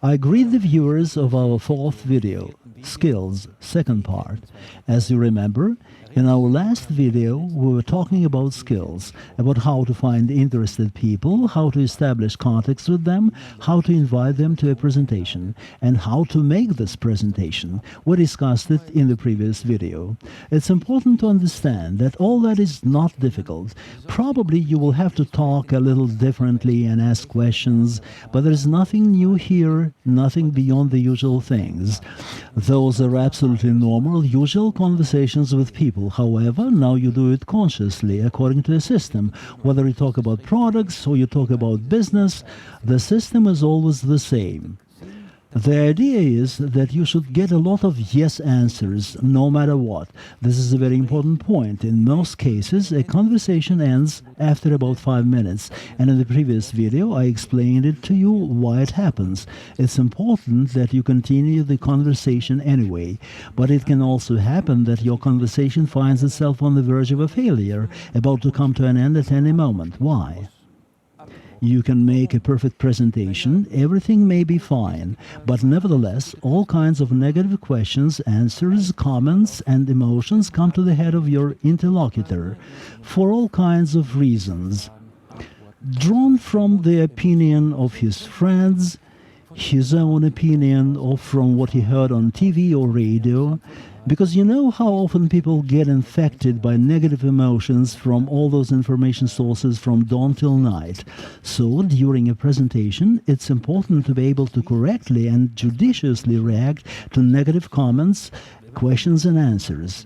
I greet the viewers of our fourth video, Skills, second part. As you remember, in our last video we were talking about skills, about how to find interested people, how to establish contacts with them, how to invite them to a presentation, and how to make this presentation. We discussed it in the previous video. It's important to understand that all that is not difficult. Probably you will have to talk a little differently and ask questions, but there is nothing new here, nothing beyond the usual things. Those are absolutely normal, usual conversations with people. However, now you do it consciously, according to a system. Whether you talk about products or you talk about business, the system is always the same. The idea is that you should get a lot of yes answers, no matter what. This is a very important point. In most cases, a conversation ends after about 5 minutes. And in the previous video, I explained it to you why it happens. It's important that you continue the conversation anyway. But it can also happen that your conversation finds itself on the verge of a failure, about to come to an end at any moment. Why? You can make a perfect presentation, everything may be fine, but nevertheless, all kinds of negative questions, answers, comments, and emotions come to the head of your interlocutor, for all kinds of reasons. Drawn from the opinion of his friends, his own opinion, or from what he heard on TV or radio, because you know how often people get infected by negative emotions from all those information sources from dawn till night. So, during a presentation, it's important to be able to correctly and judiciously react to negative comments, questions and answers.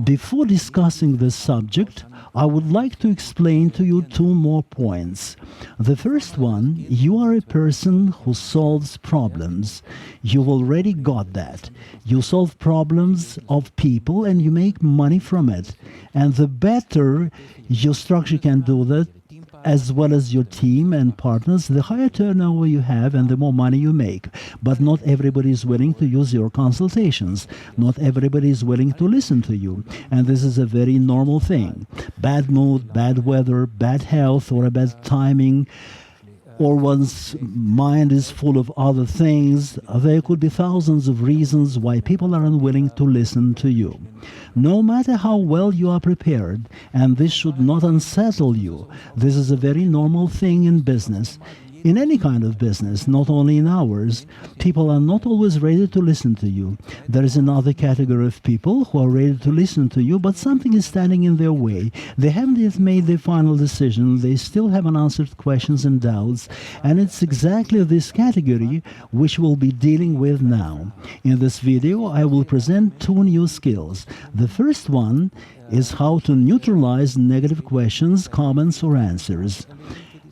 Before discussing this subject, I would like to explain to you two more points. The first one, you are a person who solves problems. You've already got that. You solve problems of people and you make money from it. And the better your structure can do that, as well as your team and partners, the higher turnover you have and the more money you make. But not everybody is willing to use your consultations. Not everybody is willing to listen to you. And this is a very normal thing. Bad mood, bad weather, bad health, or a bad timing, or one's mind is full of other things. There could be thousands of reasons why people are unwilling to listen to you. No matter how well you are prepared, and this should not unsettle you, this is a very normal thing in business. In any kind of business, not only in ours, people are not always ready to listen to you. There is another category of people who are ready to listen to you, but something is standing in their way. They haven't yet made their final decision, they still have unanswered questions and doubts, and it's exactly this category which we'll be dealing with now. In this video, I will present two new skills. The first one is how to neutralize negative questions, comments, or answers.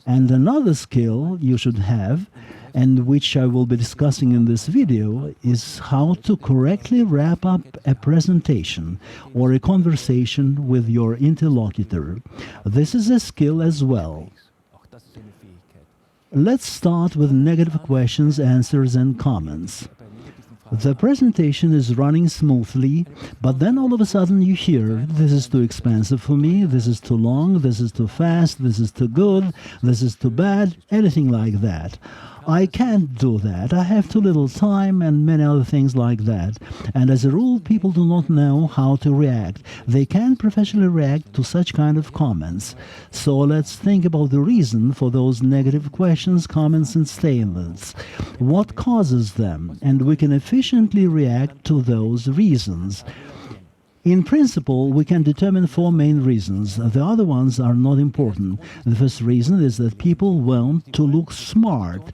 And another skill you should have, and which I will be discussing in this video, is how to correctly wrap up a presentation or a conversation with your interlocutor. This is a skill as well. Let's start with negative questions, answers, and comments. The presentation is running smoothly, but then all of a sudden you hear, this is too expensive for me, this is too long, this is too fast, this is too good, this is too bad, anything like that. I can't do that, I have too little time, and many other things like that. And as a rule, people do not know how to react. They can't professionally react to such kind of comments. So let's think about the reason for those negative questions, comments, and statements. What causes them? And we can efficiently react to those reasons. In principle, we can determine four main reasons. The other ones are not important. The first reason is that people want to look smart.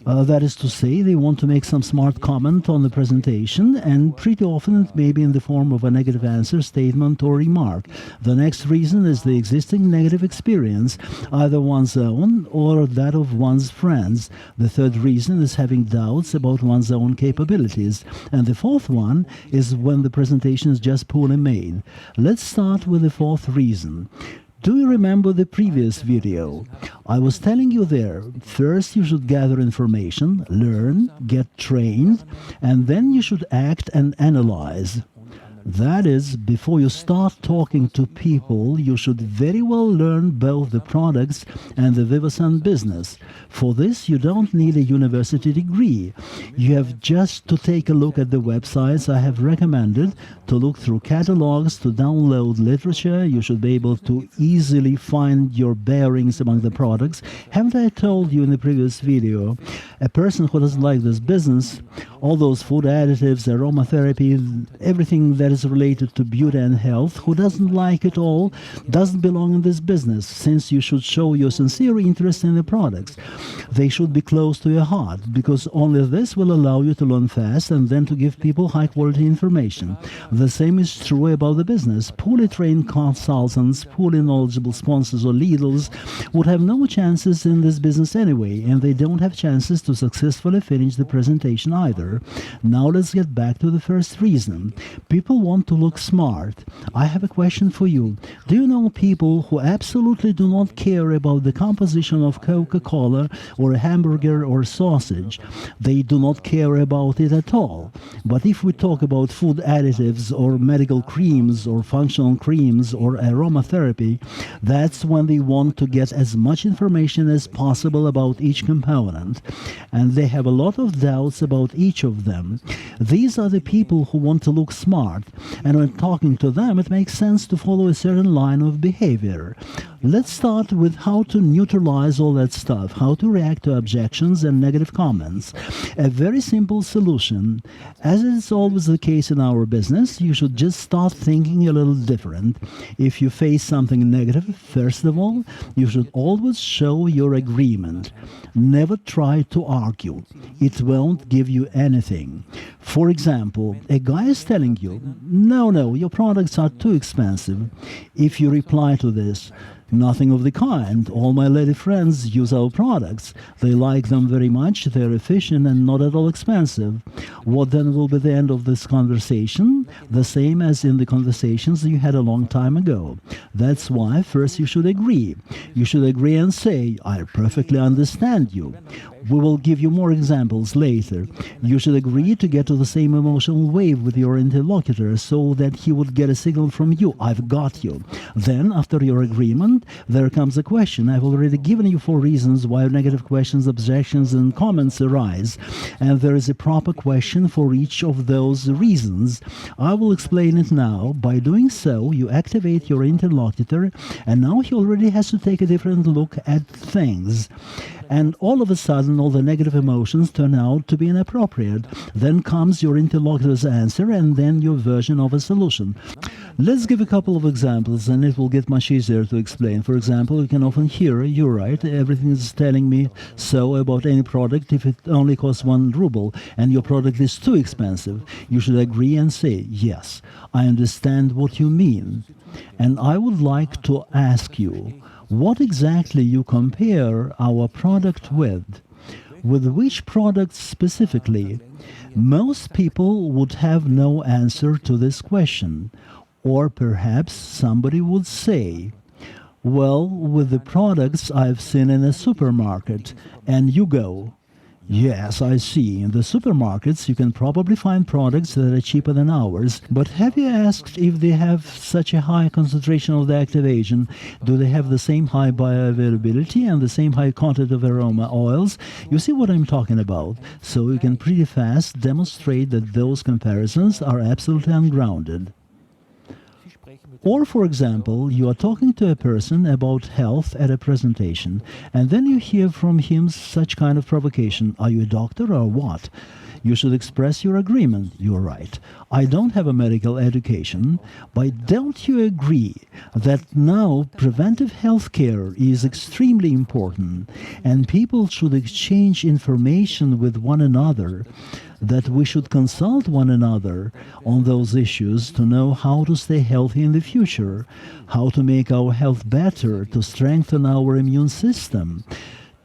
That is to say, they want to make some smart comment on the presentation, and pretty often it may be in the form of a negative answer, statement, or remark. The next reason is the existing negative experience, either one's own or that of one's friends. The third reason is having doubts about one's own capabilities. And the fourth one is when the presentation is just poorly made. Let's start with the fourth reason. Do you remember the previous video? I was telling you there, first you should gather information, learn, get trained, and then you should act and analyze. That is, before you start talking to people, you should very well learn both the products and the Vivasan business. For this, you don't need a university degree. You have just to take a look at the websites I have recommended, to look through catalogs, to download literature. You should be able to easily find your bearings among the products. Haven't I told you in the previous video, a person who doesn't like this business, all those food additives, aromatherapy, everything that is related to beauty and health, who doesn't like it all, doesn't belong in this business, since you should show your sincere interest in the products. They should be close to your heart, because only this will allow you to learn fast and then to give people high quality information. The same is true about the business. Poorly trained consultants, poorly knowledgeable sponsors or leaders would have no chances in this business anyway, and they don't have chances to successfully finish the presentation either. Now let's get back to the first reason. People want to look smart. I have a question for you. Do you know people who absolutely do not care about the composition of Coca-Cola or a hamburger or sausage? They do not care about it at all. But if we talk about food additives or medical creams or functional creams or aromatherapy, that's when they want to get as much information as possible about each component. And they have a lot of doubts about each of them. These are the people who want to look smart, and when talking to them, it makes sense to follow a certain line of behavior. Let's start with how to neutralize all that stuff, how to react to objections and negative comments. A very simple solution. As is always the case in our business, you should just start thinking a little different. If you face something negative, first of all, you should always show your agreement. Never try to argue. It won't give you anything. For example, a guy is telling you, no, your products are too expensive. If you reply to this, nothing of the kind. All my lady friends use our products. They like them very much, they're efficient and not at all expensive. What then will be the end of this conversation? The same as in the conversations you had a long time ago. That's why first you should agree. You should agree and say, I perfectly understand you. We will give you more examples later. You should agree to get to the same emotional wave with your interlocutor so that he would get a signal from you, I've got you. Then, after your agreement, there comes a question. I've already given you 4 reasons why negative questions, objections, and comments arise. And there is a proper question for each of those reasons. I will explain it now. By doing so, you activate your interlocutor, and now he already has to take a different look at things. And all of a sudden, all the negative emotions turn out to be inappropriate. Then comes your interlocutor's answer, and then your version of a solution. Let's give a couple of examples, and it will get much easier to explain. For example, you can often hear, you're right, everything is telling me so about any product if it only costs 1 ruble, and your product is too expensive. You should agree and say, yes, I understand what you mean. And I would like to ask you, what exactly you compare our product with? With which product specifically? Most people would have no answer to this question. Or perhaps somebody would say, well, with the products I've seen in a supermarket, and you go, yes, I see. In the supermarkets, you can probably find products that are cheaper than ours. But have you asked if they have such a high concentration of the active agent? Do they have the same high bioavailability and the same high content of aroma oils? You see what I'm talking about. So you can pretty fast demonstrate that those comparisons are absolutely ungrounded. Or, for example, you are talking to a person about health at a presentation, and then you hear from him such kind of provocation. Are you a doctor or what? You should express your agreement. You're right. I don't have a medical education, but don't you agree that now preventive health care is extremely important, and people should exchange information with one another, that we should consult one another on those issues to know how to stay healthy in the future, how to make our health better, to strengthen our immune system.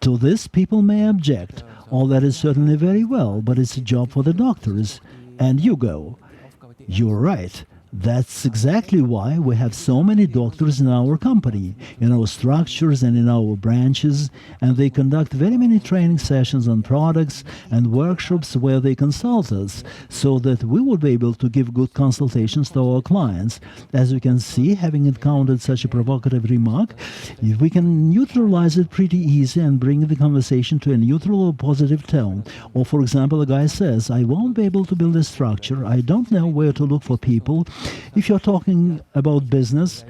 To this, people may object. All that is certainly very well, but it's a job for the doctors. And you go, you're right. That's exactly why we have so many doctors in our company, in our structures and in our branches, and they conduct very many training sessions on products and workshops where they consult us, so that we will be able to give good consultations to our clients. As you can see, having encountered such a provocative remark, we can neutralize it pretty easy and bring the conversation to a neutral or positive tone. Or for example, a guy says, I won't be able to build a structure, I don't know where to look for people. If you're talking about business,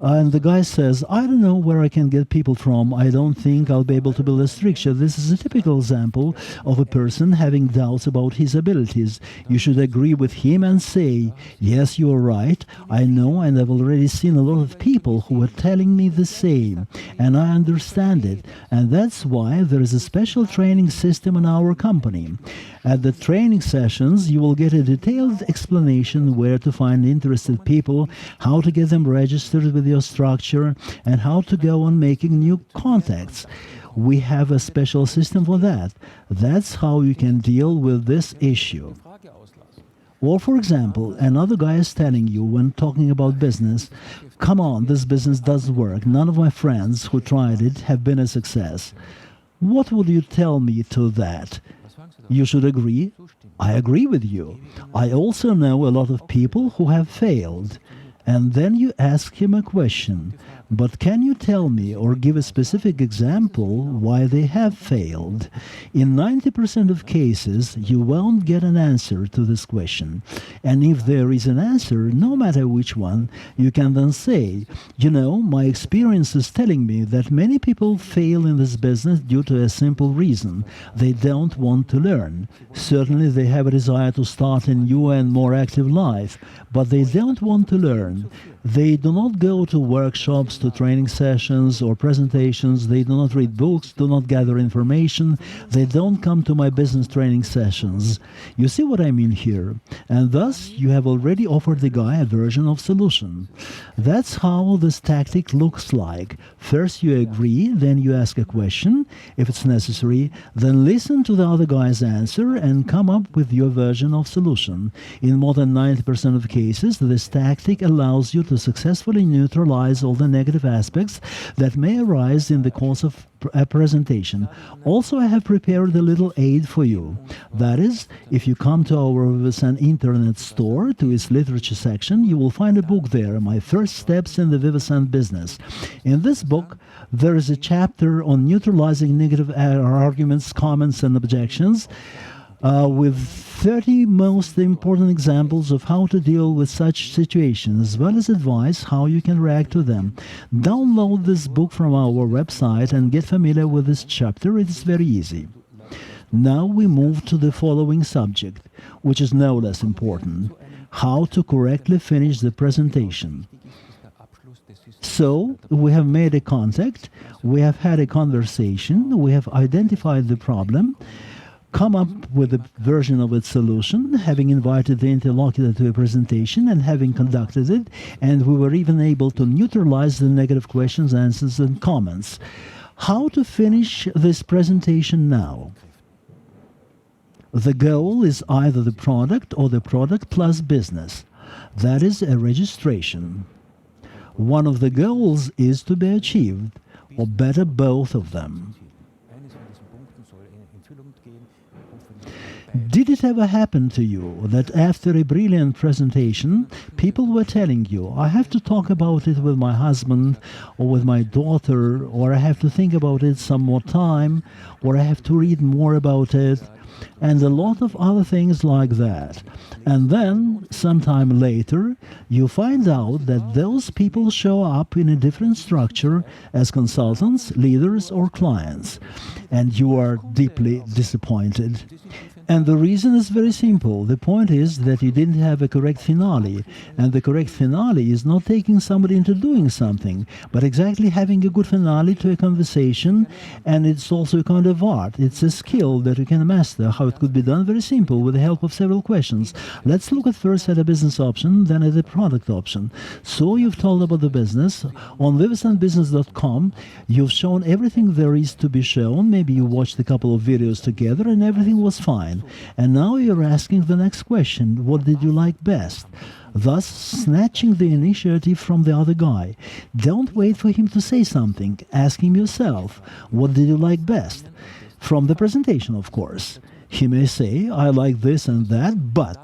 and the guy says, I don't know where I can get people from, I don't think I'll be able to build a structure. This is a typical example of a person having doubts about his abilities. You should agree with him and say, yes, you are right, I know, and I've already seen a lot of people who are telling me the same, and I understand it. And that's why there is a special training system in our company. At the training sessions, you will get a detailed explanation where to find interested people, how to get them registered with your structure, and how to go on making new contacts. We have a special system for that. That's how you can deal with this issue. Or for example, another guy is telling you when talking about business, come on, this business does work. None of my friends who tried it have been a success. What would you tell me to that? You should agree. I agree with you. I also know a lot of people who have failed. And then you ask him a question. But can you tell me or give a specific example why they have failed? In 90% of cases, you won't get an answer to this question. And if there is an answer, no matter which one, you can then say, you know, my experience is telling me that many people fail in this business due to a simple reason. They don't want to learn. Certainly they have a desire to start a new and more active life, but they don't want to learn. They do not go to workshops, to training sessions or presentations. They do not read books, do not gather information. They don't come to my business training sessions. You see what I mean here? And thus, you have already offered the guy a version of solution. That's how this tactic looks like. First you agree, then you ask a question, if it's necessary, then listen to the other guy's answer and come up with your version of solution. In more than 90% of cases, this tactic allows you to successfully neutralize all the negative aspects that may arise in the course of a presentation. Also, I have prepared a little aid for you. That is, if you come to our Vivasan internet store, to its literature section, you will find a book there, My First Steps in the Vivasan Business. In this book, there is a chapter on neutralizing negative arguments, comments, and objections, with 30 most important examples of how to deal with such situations, as well as advice how you can react to them. Download this book from our website and get familiar with this chapter. It is very easy. Now we move to the following subject, which is no less important: how to correctly finish the presentation. So, we have made a contact, we have had a conversation, we have identified the problem, come up with a version of its solution, having invited the interlocutor to a presentation and having conducted it, and we were even able to neutralize the negative questions, answers, and comments. How to finish this presentation now? The goal is either the product or the product plus business. That is a registration. One of the goals is to be achieved, or better, both of them. Did it ever happen to you that after a brilliant presentation, people were telling you, I have to talk about it with my husband or with my daughter, or I have to think about it some more time, or I have to read more about it, and a lot of other things like that. And then, sometime later, you find out that those people show up in a different structure as consultants, leaders, or clients, and you are deeply disappointed. And the reason is very simple. The point is that you didn't have a correct finale. And the correct finale is not taking somebody into doing something, but exactly having a good finale to a conversation. And it's also a kind of art. It's a skill that you can master. How it could be done? Very simple, with the help of several questions. Let's look at first at a business option, then at a product option. So you've told about the business. On vivasanbusiness.com, you've shown everything there is to be shown. Maybe you watched a couple of videos together, and everything everything was fine. And now you're asking the next question, what did you like best? Thus snatching the initiative from the other guy. Don't wait for him to say something. Ask him yourself, what did you like best? From the presentation, of course. He may say, I like this and that, but...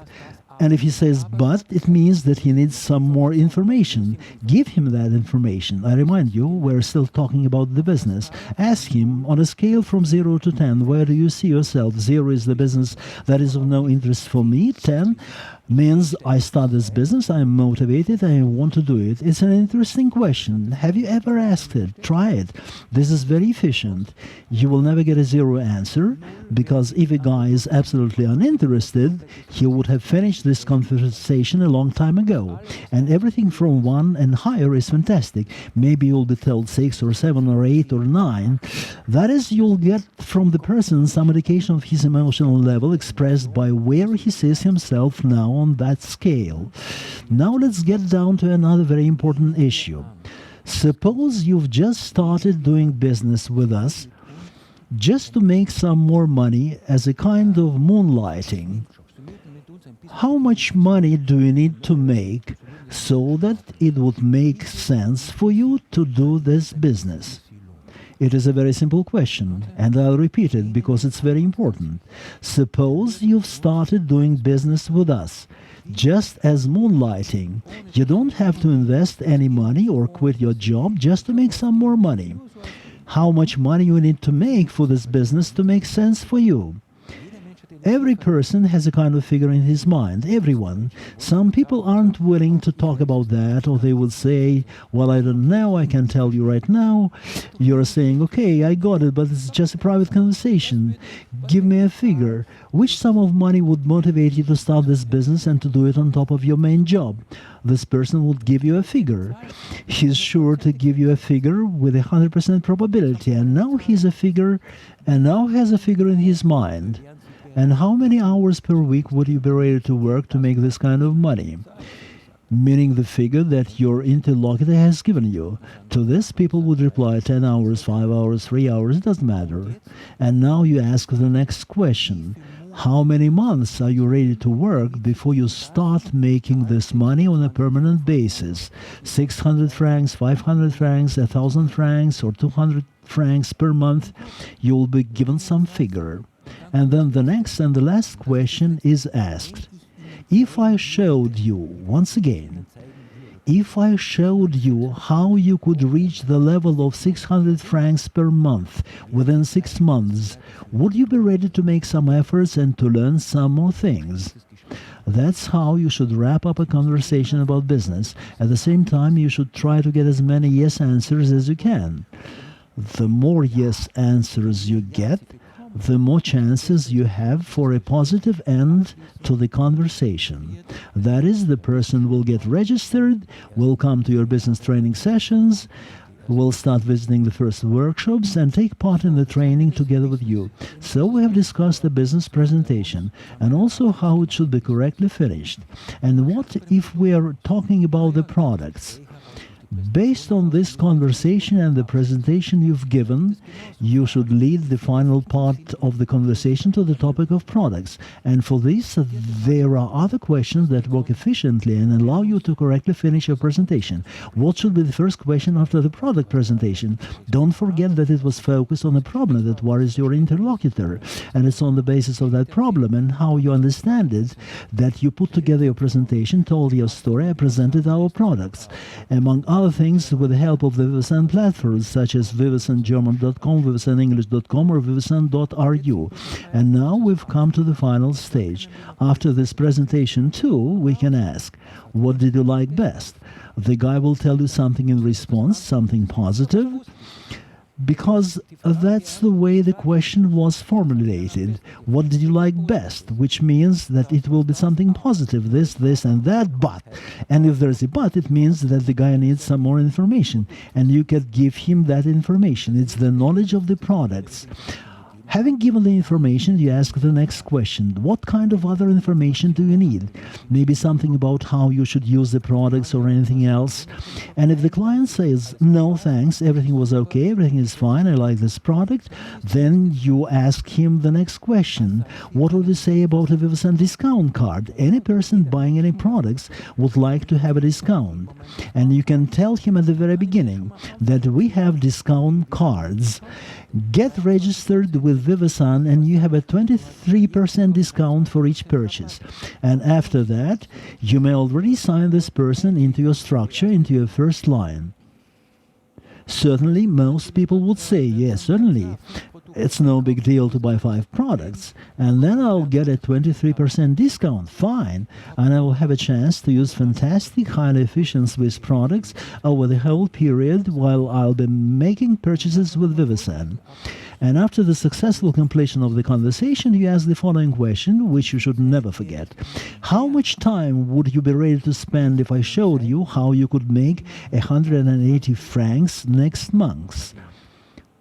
And if he says but, it means that he needs some more information. Give him that information. I remind you, we're still talking about the business. Ask him, on a scale from 0 to 10, where do you see yourself? 0 is the business that is of no interest for me. 10 means I start this business, I'm motivated, I want to do it. It's an interesting question. Have you ever asked it? Try it. This is very efficient. You will never get a 0 answer, because if a guy is absolutely uninterested, he would have finished this conversation a long time ago. And everything from 1 and higher is fantastic. Maybe you'll be told 6 or 7 or 8 or 9. That is, you'll get from the person some indication of his emotional level expressed by where he sees himself now on that scale. Now let's get down to another very important issue. Suppose you've just started doing business with us just to make some more money as a kind of moonlighting. How much money do you need to make so that it would make sense for you to do this business? It is a very simple question, and I'll repeat it because it's very important. Suppose you've started doing business with us, just as moonlighting. You don't have to invest any money or quit your job just to make some more money. How much money you need to make for this business to make sense for you? Every person has a kind of figure in his mind, everyone. Some people aren't willing to talk about that, or they will say, well, I don't know, I can tell you right now. You're saying, okay, I got it, but it's just a private conversation. Give me a figure. Which sum of money would motivate you to start this business and to do it on top of your main job? This person would give you a figure. He's sure to give you a figure with 100% probability, and now has a figure in his mind. And how many hours per week would you be ready to work to make this kind of money? Meaning the figure that your interlocutor has given you. To this, people would reply 10 hours, 5 hours, 3 hours, it doesn't matter. And now you ask the next question. How many months are you ready to work before you start making this money on a permanent basis? 600 francs, 500 francs, 1,000 francs, or 200 francs per month? You will be given some figure. And then the next and the last question is asked. If I showed you, once again, if I showed you how you could reach the level of 600 francs per month within 6 months, would you be ready to make some efforts and to learn some more things? That's how you should wrap up a conversation about business. At the same time, you should try to get as many yes answers as you can. The more yes answers you get, the more chances you have for a positive end to the conversation. That is, the person will get registered, will come to your business training sessions, will start visiting the first workshops and take part in the training together with you. So we have discussed the business presentation and also how it should be correctly finished. And what if we are talking about the products? Based on this conversation and the presentation you've given, you should lead the final part of the conversation to the topic of products. And for this, there are other questions that work efficiently and allow you to correctly finish your presentation. What should be the first question after the product presentation? Don't forget that it was focused on a problem that worries your interlocutor. And it's on the basis of that problem and how you understand it that you put together your presentation, told your story, and presented our products. Among other things, with the help of the Vivasan platforms such as vivasangerman.com, vivasanenglish.com, or vivasan.ru. And now we've come to the final stage. After this presentation too, we can ask, what did you like best? The guy will tell you something in response, something positive, because that's the way the question was formulated. What did you like best? Which means that it will be something positive, this, and that, but. And if there's a but, it means that the guy needs some more information, and you can give him that information. It's the knowledge of the products. Having given the information, you ask the next question. What kind of other information do you need? Maybe something about how you should use the products or anything else. And if the client says, no thanks, everything was okay, everything is fine, I like this product, then you ask him the next question. What would you say about a Vivasan discount card? Any person buying any products would like to have a discount. And you can tell him at the very beginning that we have discount cards. Get registered with Vivasan and you have a 23% discount for each purchase. And after that, you may already sign this person into your structure, into your first line. Certainly, most people would say, yes, certainly. It's no big deal to buy 5 products, and then I'll get a 23% discount, fine, and I will have a chance to use fantastic, highly efficient Swiss products over the whole period while I'll be making purchases with Vivasan. And after the successful completion of the conversation, you ask the following question, which you should never forget. How much time would you be ready to spend if I showed you how you could make 180 francs next month?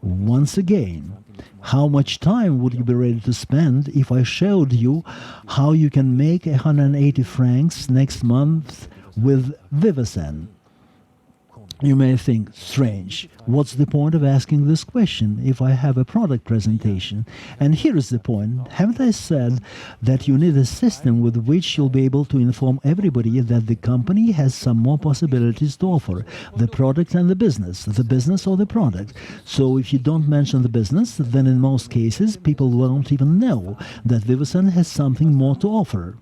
Once again, how much time would you be ready to spend if I showed you how you can make 180 francs next month with Vivasan? You may think, strange, what's the point of asking this question if I have a product presentation? And here is the point. Haven't I said that you need a system with which you'll be able to inform everybody that the company has some more possibilities to offer, the product and the business or the product. So if you don't mention the business, then in most cases people won't even know that Vivasan has something more to offer.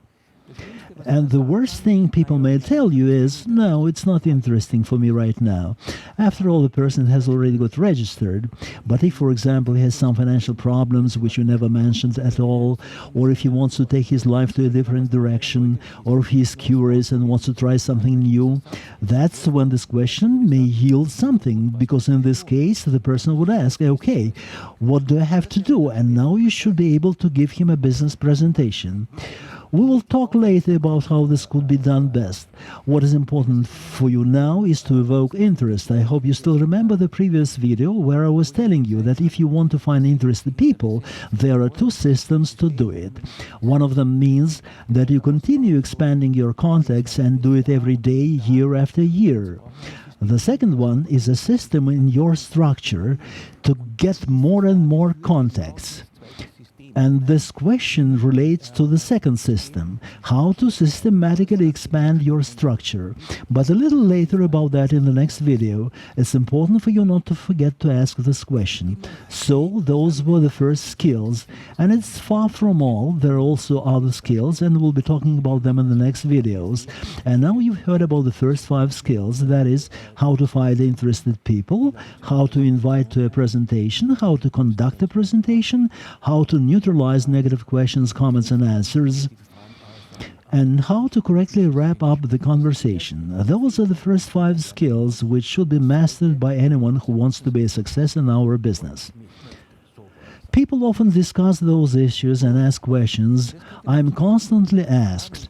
And the worst thing people may tell you is, no, it's not interesting for me right now. After all, the person has already got registered. But if, for example, he has some financial problems which you never mentioned at all, or if he wants to take his life to a different direction, or if he's curious and wants to try something new, that's when this question may yield something, because in this case, the person would ask, okay, what do I have to do? And now you should be able to give him a business presentation. We will talk later about how this could be done best. What is important for you now is to evoke interest. I hope you still remember the previous video where I was telling you that if you want to find interested people, there are 2 systems to do it. One of them means that you continue expanding your contacts and do it every day, year after year. The second one is a system in your structure to get more and more contacts. And this question relates to the second system, how to systematically expand your structure. But a little later about that in the next video. It's important for you not to forget to ask this question. So those were the first skills, and it's far from all. There are also other skills, and we'll be talking about them in the next videos. And now you've heard about the first 5 skills, that is, how to find interested people, how to invite to a presentation, how to conduct a presentation, how to neutralize negative questions, comments and answers, and how to correctly wrap up the conversation. Those are the first 5 skills which should be mastered by anyone who wants to be a success in our business. People often discuss those issues and ask questions. I'm constantly asked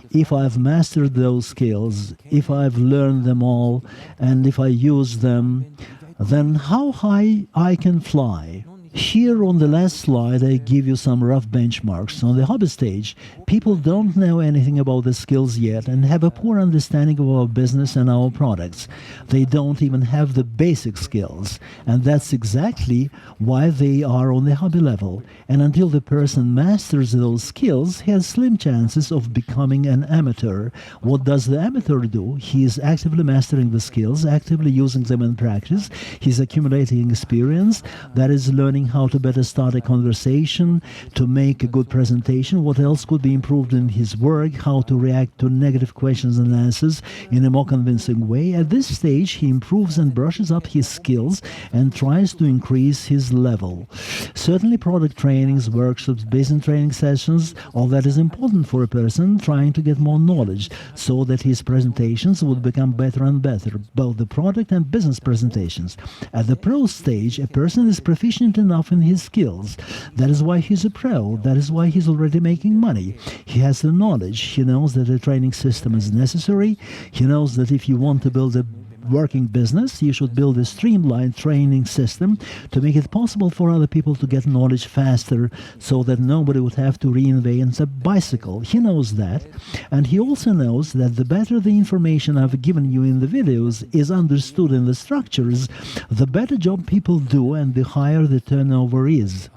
if I've mastered those skills, if I've learned them all, and if I use them, then how high I can fly. Here on the last slide, I give you some rough benchmarks. On the hobby stage, people don't know anything about the skills yet and have a poor understanding of our business and our products. They don't even have the basic skills, and that's exactly why they are on the hobby level. And until the person masters those skills, he has slim chances of becoming an amateur. What does the amateur do? He is actively mastering the skills, actively using them in practice. He's accumulating experience, that is, learning how to better start a conversation, to make a good presentation, what else could be improved in his work, how to react to negative questions and answers in a more convincing way. At this stage, he improves and brushes up his skills and tries to increase his level. Certainly, product trainings, workshops, business training sessions, all that is important for a person trying to get more knowledge so that his presentations would become better and better, both the product and business presentations. At the pro stage, a person is proficient enough in his skills. That is why he's a pro. That is why he's already making money. He has the knowledge. He knows that a training system is necessary. He knows that if you want to build a working business, you should build a streamlined training system to make it possible for other people to get knowledge faster so that nobody would have to reinvent a bicycle. He knows that. And he also knows that the better the information I've given you in the videos is understood in the structures, the better job people do and the higher the turnover is.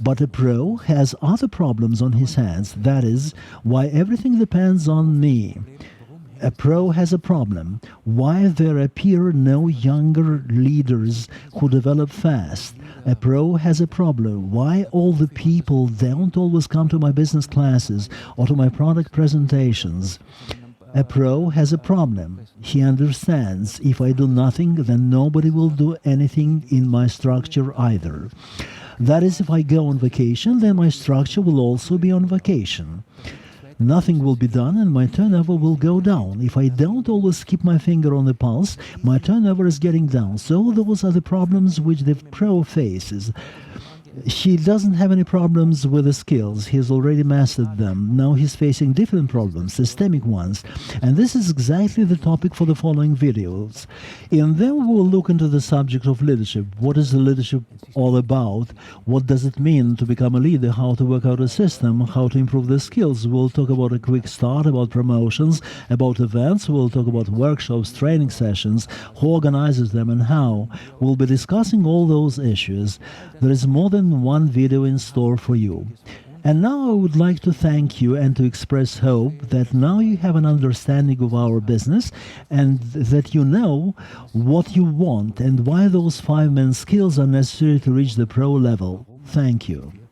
But a pro has other problems on his hands. That is why everything depends on me. A pro has a problem. Why there appear no younger leaders who develop fast? A pro has a problem. Why all the people don't always come to my business classes or to my product presentations? A pro has a problem. He understands if I do nothing, then nobody will do anything in my structure either. That is, if I go on vacation, then my structure will also be on vacation. Nothing will be done and my turnover will go down. If I don't always keep my finger on the pulse, my turnover is getting down. So those are the problems which the pro faces. He doesn't have any problems with the skills. He's already mastered them. Now he's facing different problems, systemic ones. And this is exactly the topic for the following videos. In them we will look into the subject of leadership. What is the leadership all about? What does it mean to become a leader? How to work out a system? How to improve the skills? We'll talk about a quick start, about promotions, about events. We'll talk about workshops, training sessions, who organizes them and how. We'll be discussing all those issues. There is more than one video in store for you. And now I would like to thank you and to express hope that now you have an understanding of our business and that you know what you want and why those 5 main skills are necessary to reach the pro level. Thank you.